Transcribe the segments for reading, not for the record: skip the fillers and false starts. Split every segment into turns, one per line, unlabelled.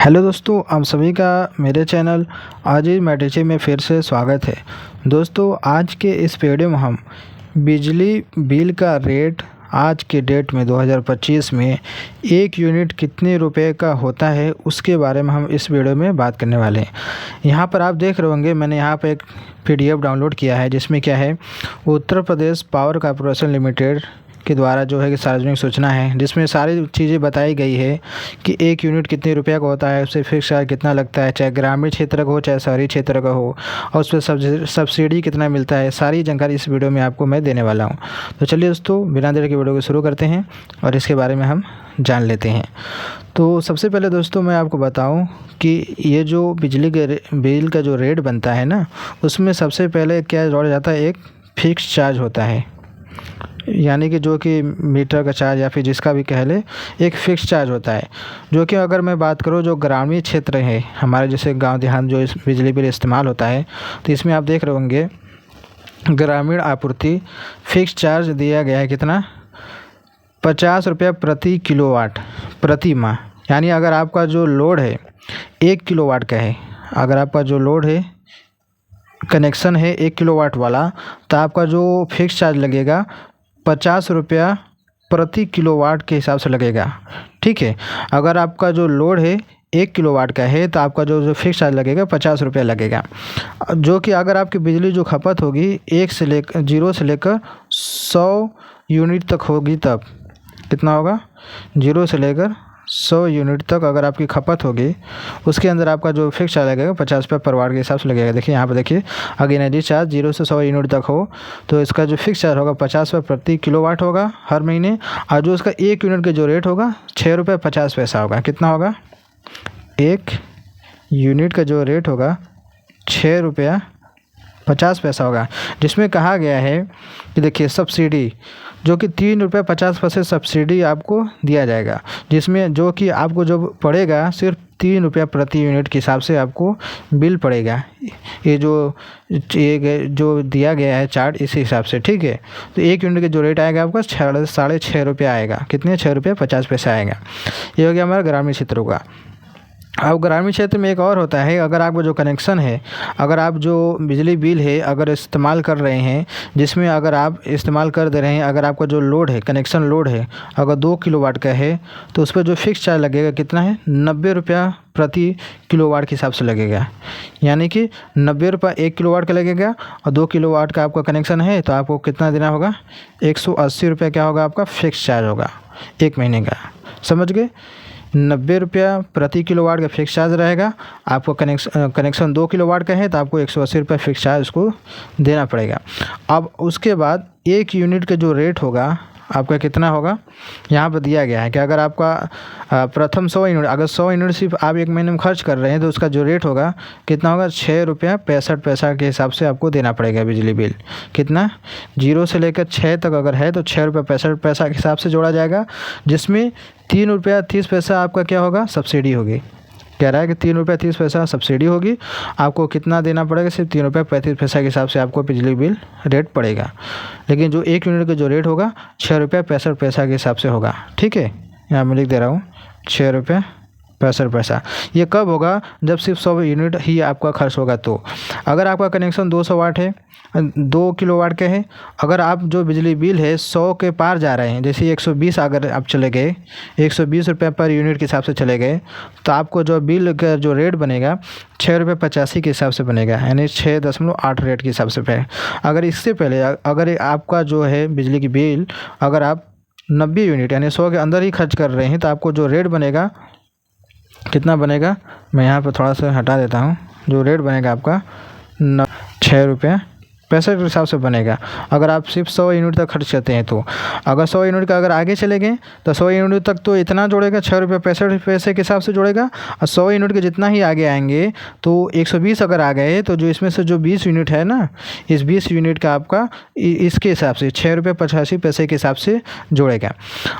Hello दोस्तों, आप सभी का मेरे चैनल आज ही मैट्रिक्स में फिर से स्वागत है। दोस्तों, आज के इस वीडियो में हम बिजली बिल का रेट आज के डेट में 2025 में 1 यूनिट कितने रुपए का होता है उसके बारे में हम इस वीडियो में बात करने वाले हैं। यहाँ पर आप देख रहे होंगे, मैंने यहाँ पर एक PDF डाउनलोड किया है जिसमें क्या है, Uttar Pradesh power corporation limited के द्वारा जो है कि सार्वजनिक सूचना है, जिसमें सारी चीज़ें बताई गई है कि 1 यूनिट कितने रुपये का होता है, उससे फिक्स चार्ज कितना लगता है, चाहे ग्रामीण क्षेत्र का हो चाहे शहरी क्षेत्र का हो, और उस पर सब्सिडी कितना मिलता है। सारी जानकारी इस वीडियो में आपको मैं देने वाला हूं। तो चलिए दोस्तों, बिना देर के वीडियो को शुरू करते हैं और इसके बारे में हम जान लेते हैं। तो सबसे पहले दोस्तों मैं आपको बताऊं कि ये जो बिजली के बिल का जो रेट बनता है ना, उसमें सबसे पहले क्या जोड़ा जाता है, एक फिक्स चार्ज होता है, यानी कि जो कि मीटर का चार्ज या फिर जिसका भी कह ले, एक फ़िक्स चार्ज होता है। जो कि अगर मैं बात करूँ जो ग्रामीण क्षेत्र है हमारे, जैसे गांव देहात जो इस बिजली बिल इस्तेमाल होता है, तो इसमें आप देख रहे होंगे ग्रामीण आपूर्ति फ़िक्स चार्ज दिया गया है कितना, 50 रुपया प्रति किलोवाट प्रति माह। यानी अगर आपका जो लोड है 1 किलोवाट का है, अगर आपका जो लोड है कनेक्शन है 1 किलोवाट वाला, तो आपका जो फिक्स चार्ज लगेगा 50 रुपया प्रति किलोवाट के हिसाब से लगेगा। ठीक है, अगर आपका जो लोड है 1 किलोवाट का है तो आपका जो फिक्स चार्ज लगेगा 50 रुपया लगेगा। जो कि अगर आपकी बिजली जो खपत होगी 0 से लेकर 100 यूनिट तक होगी, तब कितना होगा, 0 से लेकर 100 यूनिट तक अगर आपकी खपत होगी, उसके अंदर आपका जो फिक्स चार्ज लगेगा 50 रुपये पर वाट के हिसाब से लगेगा। देखिए यहाँ पर देखिए, अगर एनर्जी चार्ज 0 से 100 यूनिट तक हो तो इसका जो फिक्स चार्ज होगा 50 रुपये प्रति किलोवाट होगा हर महीने, और जो उसका 1 यूनिट का जो रेट होगा 6 रुपये 50 पैसा होगा। कितना होगा, 1 यूनिट का जो रेट होगा 6 रुपया 50 पैसा होगा। जिसमें कहा गया है कि देखिए सब्सिडी, जो कि 3 रुपये 50 पैसे सब्सिडी आपको दिया जाएगा, जिसमें जो कि आपको जो पड़ेगा सिर्फ 3 रुपया प्रति यूनिट के हिसाब से आपको बिल पड़ेगा। ये जो दिया गया है चार्ट, इसी हिसाब से। ठीक है, तो 1 यूनिट का जो रेट आएगा आपका 6.5 रुपया आएगा। कितने, 6 रुपये 50 पैसे आएगा। ये हो गया हमारा ग्रामीण क्षेत्रों का। अब ग्रामीण क्षेत्र में एक और होता है, अगर आपका जो कनेक्शन है, अगर आप जो बिजली बिल है अगर इस्तेमाल कर रहे हैं, जिसमें अगर आप इस्तेमाल कर दे रहे हैं, अगर आपका जो लोड है कनेक्शन लोड है अगर 2 किलोवाट का है, तो उस पर जो फिक्स चार्ज लगेगा कितना है, 90 रुपया प्रति किलोवाट के हिसाब से लगेगा। यानी कि 90 रुपये 1 किलोवाट का लगेगा, और 2 किलोवाट का आपका कनेक्शन है तो आपको कितना देना होगा, 180 रुपये क्या होगा, आपका फिक्स चार्ज होगा 1 महीने का। समझ गए, 90 रुपया प्रति किलोवाट का फिक्स चार्ज रहेगा। आपको कनेक्शन 2 किलोवाट का है तो आपको 180 रुपये फिक्स चार्ज उसको देना पड़ेगा। अब उसके बाद 1 यूनिट का जो रेट होगा आपका कितना होगा, यहाँ पर दिया गया है कि अगर आपका प्रथम 100 यूनिट, अगर 100 यूनिट सिर्फ आप 1 महीने में खर्च कर रहे हैं तो उसका जो रेट होगा कितना होगा, 6 रुपया 65 पैसा के हिसाब से आपको देना पड़ेगा बिजली बिल। कितना, 0 से लेकर 6 तक अगर है तो 6 रुपया 65 पैसा के हिसाब से जोड़ा जाएगा, जिसमें 3 रुपया 30 पैसा आपका क्या होगा, सब्सिडी होगी। कह रहा है कि 3 रुपये 30 पैसा सब्सिडी होगी। आपको कितना देना पड़ेगा, सिर्फ 3 रुपये 35 पैसा के हिसाब से आपको बिजली बिल रेट पड़ेगा। लेकिन जो 1 यूनिट का जो रेट होगा 6 रुपये 65 पैसा के हिसाब से होगा। ठीक है, यहाँ मैं लिख दे रहा हूँ 6 रुपये 65 पैसा। ये कब होगा, जब सिर्फ 100 यूनिट ही आपका खर्च होगा। तो अगर आपका कनेक्शन 200 वाट है, 2 किलोवाट के है, अगर आप जो बिजली बिल है 100 के पार जा रहे हैं, जैसे 120 अगर आप चले गए, 120 रुपये पर यूनिट के हिसाब से चले गए, तो आपको जो बिल का जो रेट बनेगा 6 रुपये 85 के हिसाब से बनेगा, यानी 6.8 रेट के हिसाब से पे। अगर इससे पहले अगर आपका जो है बिजली की बिल अगर आप 90 यूनिट यानी 100 के अंदर ही खर्च कर रहे हैं, तो आपको जो रेट बनेगा कितना बनेगा, मैं यहाँ पर थोड़ा सा हटा देता हूँ। जो रेट बनेगा आपका 6 रुपये 65 के हिसाब से बनेगा। अगर आप सिर्फ 100 यूनिट तक खर्च करते हैं तो अगर 100 यूनिट का अगर आगे चले गए तो 100 यूनिट तक तो इतना जोड़ेगा, 6 रुपये 65 पैसे के हिसाब से जोड़ेगा। और 100 यूनिट के जितना ही आगे आएंगे तो 120 अगर आ गए तो जो इसमें से जो 20 यूनिट है ना, इस 20 यूनिट का आपका इसके हिसाब से 6 रुपये 85 पैसे के हिसाब से जोड़ेगा।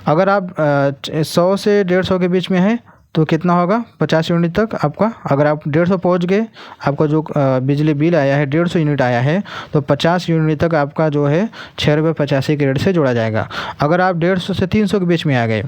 अगर आप 100 से 150 के बीच में है तो कितना होगा, 50 यूनिट तक आपका। अगर आप 150 पहुंच गए, आपका जो बिजली बिल आया है 150 यूनिट आया है, तो 50 यूनिट तक आपका जो है 6 रुपये 85 के रेट से जोड़ा जाएगा। अगर आप 150 से 300 के बीच में आ गए,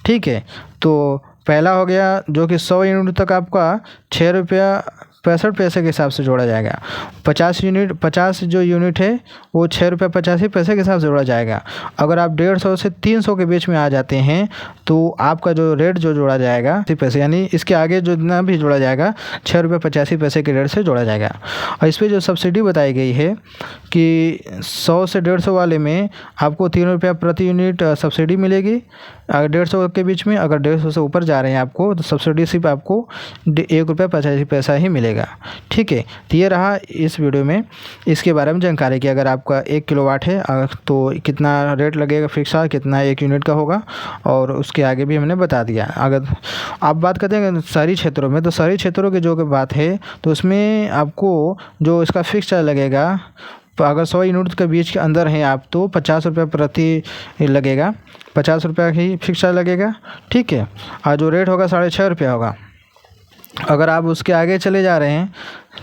ठीक है, तो पहला हो गया जो कि 100 यूनिट तक आपका 6 रुपया 65 पैसे के हिसाब से जोड़ा जाएगा। 50 जो यूनिट है वो 6 रुपया 85 पैसे के हिसाब से जोड़ा जाएगा। अगर आप 150 से 300 के बीच में आ जाते हैं तो आपका जो रेट जो जोड़ा जाएगा 80 पैसे, यानी इसके आगे जो जितना भी जोड़ा जाएगा 6 रुपये 85 पैसे के रेट से जोड़ा जाएगा। और इस पर जो सब्सिडी बताई गई है कि 100 से 150 वाले में आपको 3 रुपया प्रति यूनिट सब्सिडी मिलेगी। अगर 150 के बीच में, अगर 150 से ऊपर जा रहे हैं आपको तो सब्सिडी सिर्फ आपको 1 रुपया 85 पैसा ही मिलेगा। ठीक है, तो ये रहा इस वीडियो में इसके बारे में जानकारी कि अगर आपका 1 किलोवाट है तो कितना रेट लगेगा फिक्स, कितना 1 यूनिट का होगा, और उसके आगे भी हमने बता दिया। अगर आप बात करते हैं शहरी क्षेत्रों में, तो शहरी क्षेत्रों की जो बात है तो उसमें आपको जो इसका फिक्स चार्ज लगेगा, अगर 100 यूनिट के बीच के अंदर हैं आप तो 50 रुपये प्रति लगेगा, 50 रुपया ही फिक्स चार्ज लगेगा। ठीक है, और जो रेट होगा 6.5 रुपया होगा। अगर आप उसके आगे चले जा रहे हैं,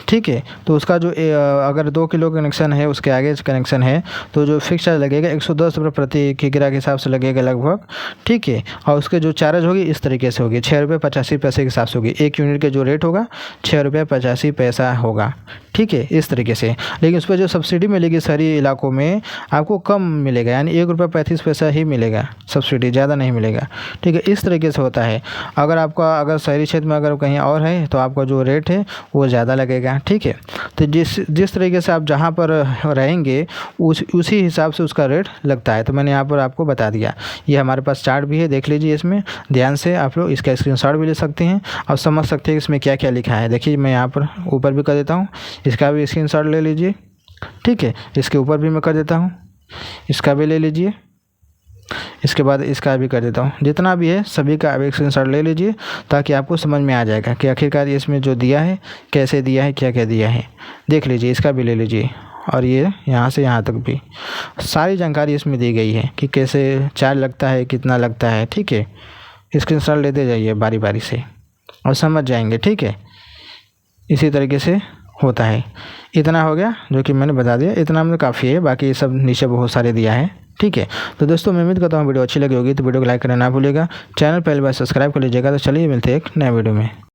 ठीक है, तो उसका जो अगर 2 किलो कनेक्शन है, उसके आगे कनेक्शन है तो जो फिक्स चार्ज लगेगा 110 रुपये प्रति किग्रा के हिसाब से लगेगा लगभग। ठीक है, और उसके जो चार्ज होगी इस तरीके से होगी, 6 रुपये 85 पैसे के हिसाब से होगी। 1 यूनिट के जो रेट होगा 6 रुपये 85 पैसा होगा। ठीक है, इस तरीके से। लेकिन उस पर जो सब्सिडी मिलेगी शहरी इलाकों में आपको कम मिलेगा, यानी 1 रुपया 35 पैसा ही मिलेगा सब्सिडी, ज़्यादा नहीं मिलेगा। ठीक है, इस तरीके से होता है। अगर शहरी क्षेत्र में अगर कहीं और है तो आपका जो रेट है वो ज़्यादा लगेगा। ठीक है, तो जिस तरीके से आप जहाँ पर रहेंगे उसी हिसाब से उसका रेट लगता है। तो मैंने यहाँ पर आपको बता दिया। ये हमारे पास चार्ट भी है, देख लीजिए, इसमें ध्यान से आप लोग इसका स्क्रीनशॉट भी ले सकते हैं और समझ सकते हैं इसमें क्या क्या लिखा है। देखिए, मैं यहाँ पर ऊपर भी कर देता हूँ, इसका भी स्क्रीनशॉट ले लीजिए। ठीक है, इसके ऊपर भी मैं कर देता हूँ, इसका भी ले लीजिए, इसके बाद इसका भी कर देता हूँ। जितना भी है सभी का आप एक स्क्रीनशॉट ले लीजिए ताकि आपको समझ में आ जाएगा कि आखिरकार इसमें जो दिया है कैसे दिया है, क्या क्या दिया है। देख लीजिए, इसका भी ले लीजिए, और ये यहाँ से यहाँ तक भी सारी जानकारी इसमें दी गई है कि कैसे चार्ज लगता है, कितना लगता है। ठीक है, स्क्रीनशॉट लेते जाइए बारी बारी से और समझ जाएंगे। ठीक है, इसी तरीके से होता है। इतना हो गया जो कि मैंने बता दिया, इतना में काफ़ी है, बाकी ये सब नीचे बहुत सारे दिया है। ठीक है, तो दोस्तों मैं उम्मीद करता हूँ वीडियो अच्छी लगी होगी, तो वीडियो को लाइक करना ना भूलिएगा। चैनल पहली बार सब्सक्राइब कर लीजिएगा। तो चलिए मिलते हैं एक नए वीडियो में।